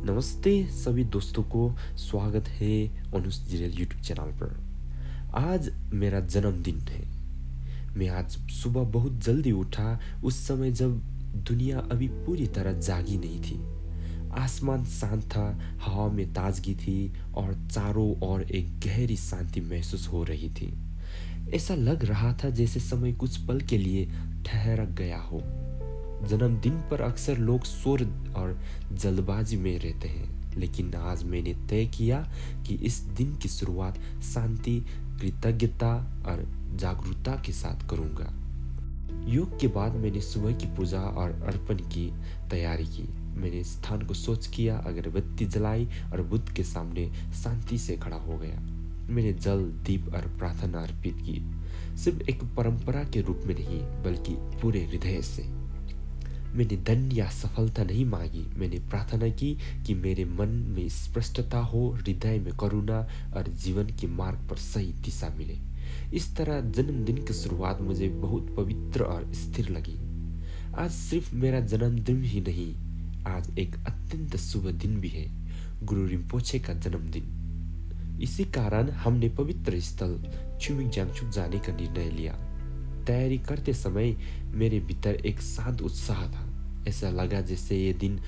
नमस्ते सभी दोस्तों को। स्वागत है अनुज जिरेल यूट्यूब चैनल पर। आज मेरा जन्मदिन है। मैं आज सुबह बहुत जल्दी उठा, उस समय जब दुनिया अभी पूरी तरह जागी नहीं थी। आसमान शांत था, हवा में ताजगी थी और चारों ओर एक गहरी शांति महसूस हो रही थी। ऐसा लग रहा था जैसे समय कुछ पल के लिए ठहर गया हो। जन्मदिन पर अक्सर लोग शोर और जल्दबाजी में रहते हैं, लेकिन आज मैंने तय किया कि इस दिन की शुरुआत शांति, कृतज्ञता और जागरूकता के साथ करूंगा। योग के बाद मैंने सुबह की पूजा और अर्पण की तैयारी की। मैंने स्थान को स्वच्छ किया, अगरबत्ती जलाई और बुद्ध के सामने शांति से खड़ा हो गया। मैंने जल, दीप और प्रार्थना अर्पित की, सिर्फ एक परंपरा के रूप में नहीं बल्कि पूरे हृदय से। मैंने धन या सफलता नहीं मांगी, मैंने प्रार्थना की कि मेरे मन में स्पष्टता हो, हृदय में करुणा और जीवन के मार्ग पर सही दिशा मिले। इस तरह जन्मदिन की शुरुआत मुझे बहुत पवित्र और स्थिर लगी। आज सिर्फ मेरा जन्मदिन ही नहीं, आज एक अत्यंत शुभ दिन भी है, गुरु रिम्पोछे का जन्मदिन। इसी कारण हमने पवित्र स्थल छुमिंग जांगचुक जाने का निर्णय लिया। तैयारी करते समय मेरे भीतर एक शांत उत्साह था। ऐसा लगा जैसे ये दिन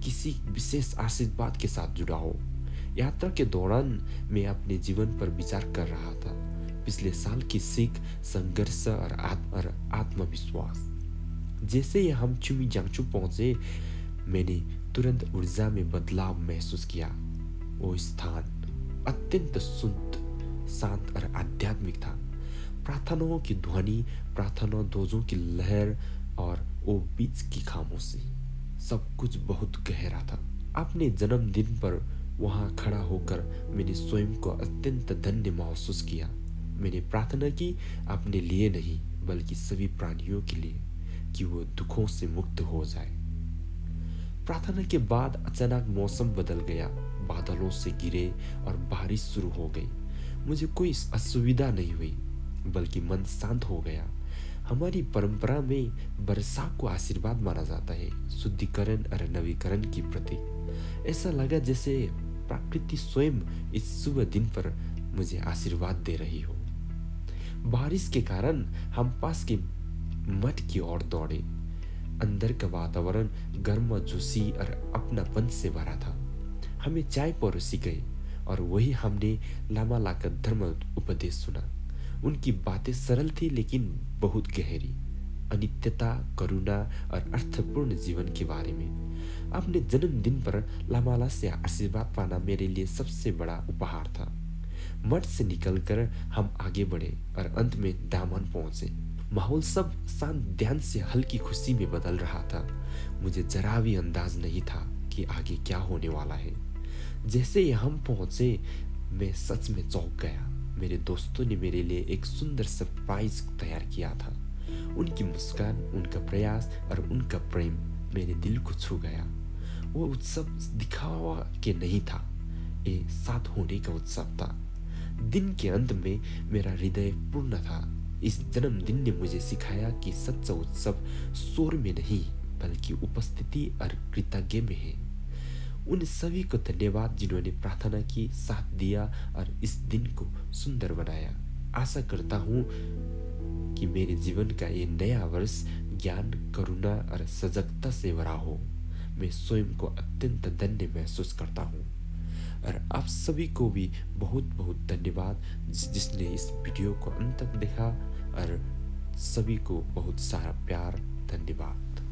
किसी विशेष आशीर्वाद के साथ जुड़ा हो। यात्रा के दौरान मैं अपने जीवन पर विचार कर रहा था, पिछले साल की सीख, संघर्ष और आत्मविश्वास। जैसे ही हम चुमी जांगचू पहुंचे, मैंने तुरंत ऊर्जा में बदलाव महसूस किया। वो स्थान अत्यंत शुद्ध, शांत और आध्यात्मिक था। प्रार्थनाओं की ध्वनि, प्रार्थना ध्वजों की लहर और वो बीच की खामोशी, सब कुछ बहुत गहरा था। अपने जन्मदिन पर वहां खड़ा होकर मैंने स्वयं को अत्यंत धन्य महसूस किया। मैंने प्रार्थना की, अपने लिए नहीं बल्कि सभी प्राणियों के लिए, कि वो दुखों से मुक्त हो जाए। प्रार्थना के बाद अचानक मौसम बदल गया, बादलों से गिरे और बारिश शुरू हो गई। मुझे कोई असुविधा नहीं हुई, बल्कि मन शांत हो गया। हमारी परंपरा में वर्षा को आशीर्वाद माना जाता है, शुद्धिकरण और नवीकरण की प्रतीक। ऐसा लगा जैसे प्रकृति स्वयं इस शुभ दिन पर मुझे आशीर्वाद दे रही हो। बारिश के कारण हम पास के मठ की ओर दौड़े। अंदर का वातावरण गर्मजोशी और अपनापन से भरा था। हमें चाय परोसी गई और वही हमने लामा लाकर धर्म उपदेश सुना। उनकी बातें सरल थी लेकिन बहुत गहरी, अनित्यता, करुणा और अर्थपूर्ण जीवन के बारे में। अपने जन्मदिन पर लामाला से आशीर्वाद पाना मेरे लिए सबसे बड़ा उपहार था। मठ से निकलकर हम आगे बढ़े और अंत में दामन पहुंचे। माहौल सब शांत, ध्यान से हल्की खुशी में बदल रहा था। मुझे जरा भी अंदाज नहीं था कि आगे क्या होने वाला है। जैसे ही हम पहुंचे, मैं सच में चौंक गया। मेरे दोस्तों ने मेरे लिए एक सुंदर सरप्राइज तैयार किया था। उनकी मुस्कान, उनका प्रयास और उनका प्रेम मेरे दिल को छू गया। वो उत्सव दिखावा के नहीं था, ये साथ होने का उत्सव था। दिन के अंत में मेरा हृदय पूर्ण था। इस जन्मदिन ने मुझे सिखाया कि सच्चा उत्सव शोर में नहीं बल्कि उपस्थिति और कृतज्ञ में है। उन सभी को धन्यवाद जिन्होंने प्रार्थना की, साथ दिया और इस दिन को सुंदर बनाया। आशा करता हूँ कि मेरे जीवन का ये नया वर्ष ज्ञान, करुणा और सजगता से भरा हो। मैं स्वयं को अत्यंत धन्य महसूस करता हूँ और आप सभी को भी बहुत बहुत धन्यवाद जिसने इस वीडियो को अंत तक देखा, और सभी को बहुत सारा प्यार, धन्यवाद।